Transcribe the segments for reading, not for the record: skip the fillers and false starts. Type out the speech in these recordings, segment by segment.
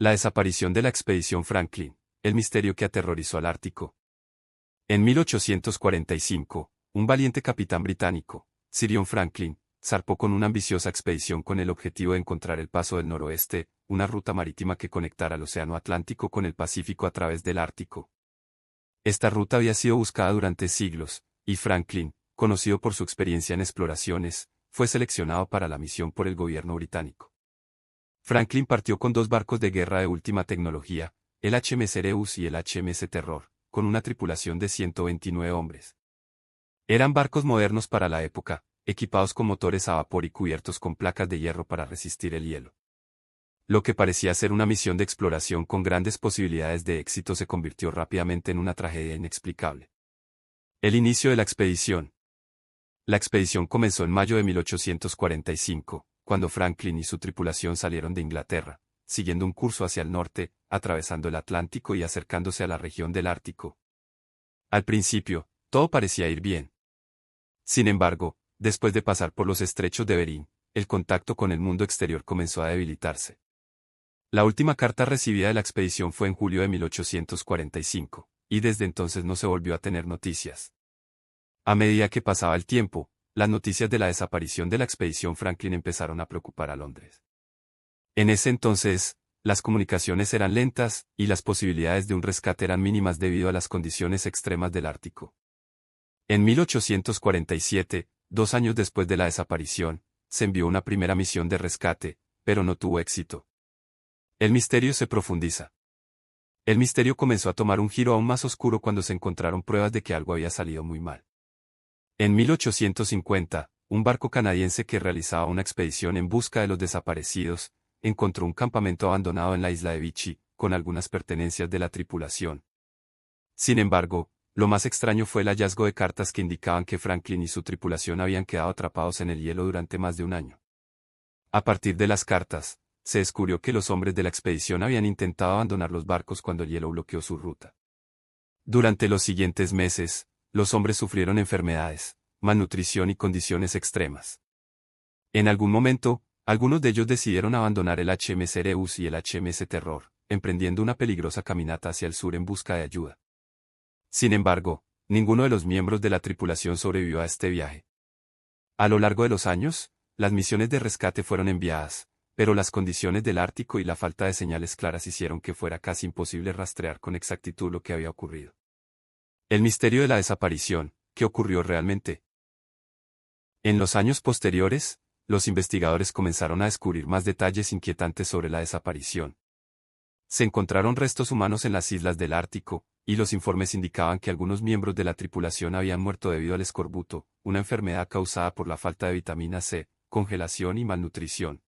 La desaparición de la expedición Franklin, el misterio que aterrorizó al Ártico. En 1845, un valiente capitán británico, Sir John Franklin, zarpó con una ambiciosa expedición con el objetivo de encontrar el Paso del Noroeste, una ruta marítima que conectara el Océano Atlántico con el Pacífico a través del Ártico. Esta ruta había sido buscada durante siglos, y Franklin, conocido por su experiencia en exploraciones, fue seleccionado para la misión por el gobierno británico. Franklin partió con dos barcos de guerra de última tecnología, el HMS Erebus y el HMS Terror, con una tripulación de 129 hombres. Eran barcos modernos para la época, equipados con motores a vapor y cubiertos con placas de hierro para resistir el hielo. Lo que parecía ser una misión de exploración con grandes posibilidades de éxito se convirtió rápidamente en una tragedia inexplicable. El inicio de la expedición. La expedición comenzó en mayo de 1845, cuando Franklin y su tripulación salieron de Inglaterra, siguiendo un curso hacia el norte, atravesando el Atlántico y acercándose a la región del Ártico. Al principio, todo parecía ir bien. Sin embargo, después de pasar por los estrechos de Bering, el contacto con el mundo exterior comenzó a debilitarse. La última carta recibida de la expedición fue en julio de 1845, y desde entonces no se volvió a tener noticias. A medida que pasaba el tiempo, las noticias de la desaparición de la expedición Franklin empezaron a preocupar a Londres. En ese entonces, las comunicaciones eran lentas, y las posibilidades de un rescate eran mínimas debido a las condiciones extremas del Ártico. En 1847, 2 años después de la desaparición, se envió una primera misión de rescate, pero no tuvo éxito. El misterio se profundiza. El misterio comenzó a tomar un giro aún más oscuro cuando se encontraron pruebas de que algo había salido muy mal. En 1850, un barco canadiense que realizaba una expedición en busca de los desaparecidos, encontró un campamento abandonado en la isla de Vichy, con algunas pertenencias de la tripulación. Sin embargo, lo más extraño fue el hallazgo de cartas que indicaban que Franklin y su tripulación habían quedado atrapados en el hielo durante más de un año. A partir de las cartas, se descubrió que los hombres de la expedición habían intentado abandonar los barcos cuando el hielo bloqueó su ruta. Durante los siguientes meses, los hombres sufrieron enfermedades, malnutrición y condiciones extremas. En algún momento, algunos de ellos decidieron abandonar el HMS Erebus y el HMS Terror, emprendiendo una peligrosa caminata hacia el sur en busca de ayuda. Sin embargo, ninguno de los miembros de la tripulación sobrevivió a este viaje. A lo largo de los años, las misiones de rescate fueron enviadas, pero las condiciones del Ártico y la falta de señales claras hicieron que fuera casi imposible rastrear con exactitud lo que había ocurrido. El misterio de la desaparición, ¿qué ocurrió realmente? En los años posteriores, los investigadores comenzaron a descubrir más detalles inquietantes sobre la desaparición. Se encontraron restos humanos en las islas del Ártico, y los informes indicaban que algunos miembros de la tripulación habían muerto debido al escorbuto, una enfermedad causada por la falta de vitamina C, congelación y malnutrición.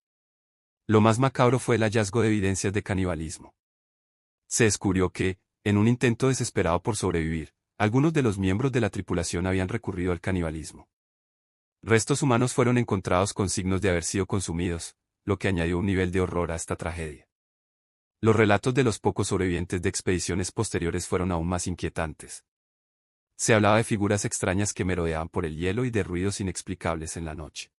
Lo más macabro fue el hallazgo de evidencias de canibalismo. Se descubrió que, en un intento desesperado por sobrevivir, algunos de los miembros de la tripulación habían recurrido al canibalismo. Restos humanos fueron encontrados con signos de haber sido consumidos, lo que añadió un nivel de horror a esta tragedia. Los relatos de los pocos sobrevivientes de expediciones posteriores fueron aún más inquietantes. Se hablaba de figuras extrañas que merodeaban por el hielo y de ruidos inexplicables en la noche.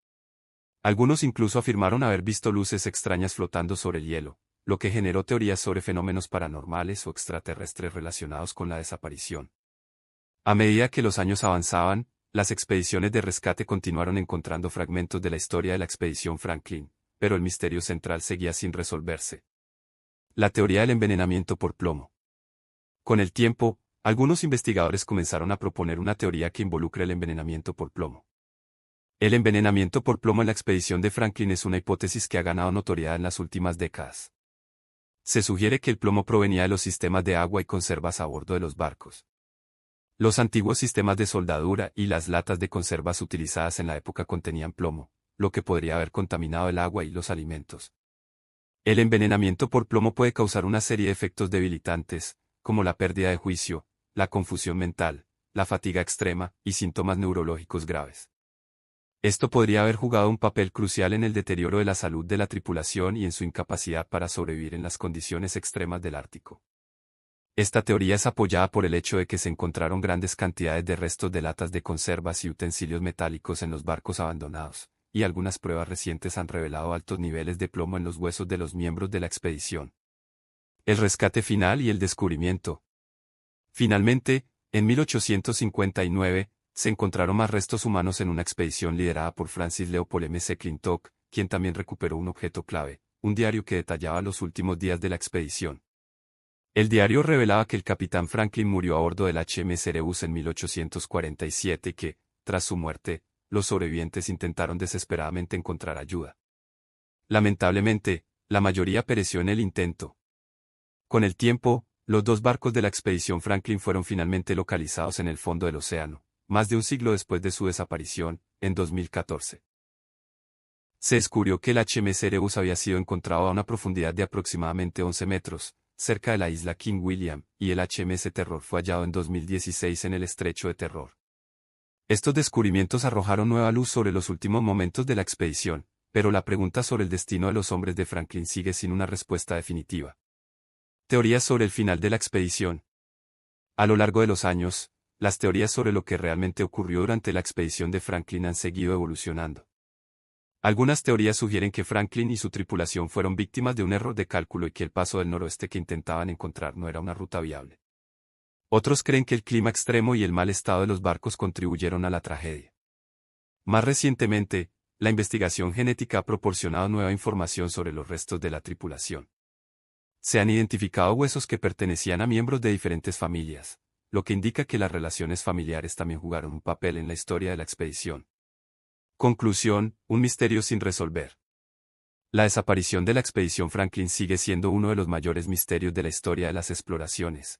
Algunos incluso afirmaron haber visto luces extrañas flotando sobre el hielo, lo que generó teorías sobre fenómenos paranormales o extraterrestres relacionados con la desaparición. A medida que los años avanzaban, las expediciones de rescate continuaron encontrando fragmentos de la historia de la expedición Franklin, pero el misterio central seguía sin resolverse. La teoría del envenenamiento por plomo. Con el tiempo, algunos investigadores comenzaron a proponer una teoría que involucre el envenenamiento por plomo. El envenenamiento por plomo en la expedición de Franklin es una hipótesis que ha ganado notoriedad en las últimas décadas. Se sugiere que el plomo provenía de los sistemas de agua y conservas a bordo de los barcos. Los antiguos sistemas de soldadura y las latas de conservas utilizadas en la época contenían plomo, lo que podría haber contaminado el agua y los alimentos. El envenenamiento por plomo puede causar una serie de efectos debilitantes, como la pérdida de juicio, la confusión mental, la fatiga extrema y síntomas neurológicos graves. Esto podría haber jugado un papel crucial en el deterioro de la salud de la tripulación y en su incapacidad para sobrevivir en las condiciones extremas del Ártico. Esta teoría es apoyada por el hecho de que se encontraron grandes cantidades de restos de latas de conservas y utensilios metálicos en los barcos abandonados, y algunas pruebas recientes han revelado altos niveles de plomo en los huesos de los miembros de la expedición. El rescate final y el descubrimiento. Finalmente, en 1859, se encontraron más restos humanos en una expedición liderada por Francis Leopold McClintock, quien también recuperó un objeto clave, un diario que detallaba los últimos días de la expedición. El diario revelaba que el capitán Franklin murió a bordo del HMS Erebus en 1847 y que, tras su muerte, los sobrevivientes intentaron desesperadamente encontrar ayuda. Lamentablemente, la mayoría pereció en el intento. Con el tiempo, los dos barcos de la expedición Franklin fueron finalmente localizados en el fondo del océano, más de un siglo después de su desaparición, en 2014. Se descubrió que el HMS Erebus había sido encontrado a una profundidad de aproximadamente 11 metros, cerca de la isla King William, y el HMS Terror fue hallado en 2016 en el estrecho de Terror. Estos descubrimientos arrojaron nueva luz sobre los últimos momentos de la expedición, pero la pregunta sobre el destino de los hombres de Franklin sigue sin una respuesta definitiva. Teorías sobre el final de la expedición. A lo largo de los años, las teorías sobre lo que realmente ocurrió durante la expedición de Franklin han seguido evolucionando. Algunas teorías sugieren que Franklin y su tripulación fueron víctimas de un error de cálculo y que el paso del noroeste que intentaban encontrar no era una ruta viable. Otros creen que el clima extremo y el mal estado de los barcos contribuyeron a la tragedia. Más recientemente, la investigación genética ha proporcionado nueva información sobre los restos de la tripulación. Se han identificado huesos que pertenecían a miembros de diferentes familias, lo que indica que las relaciones familiares también jugaron un papel en la historia de la expedición. Conclusión, un misterio sin resolver. La desaparición de la expedición Franklin sigue siendo uno de los mayores misterios de la historia de las exploraciones.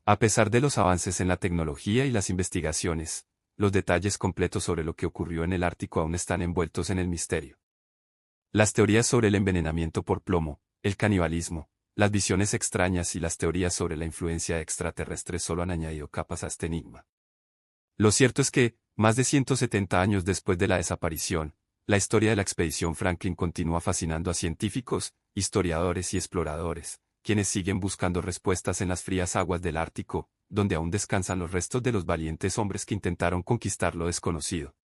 A pesar de los avances en la tecnología y las investigaciones, los detalles completos sobre lo que ocurrió en el Ártico aún están envueltos en el misterio. Las teorías sobre el envenenamiento por plomo, el canibalismo, las visiones extrañas y las teorías sobre la influencia extraterrestre solo han añadido capas a este enigma. Lo cierto es que, más de 170 años después de la desaparición, la historia de la expedición Franklin continúa fascinando a científicos, historiadores y exploradores, quienes siguen buscando respuestas en las frías aguas del Ártico, donde aún descansan los restos de los valientes hombres que intentaron conquistar lo desconocido.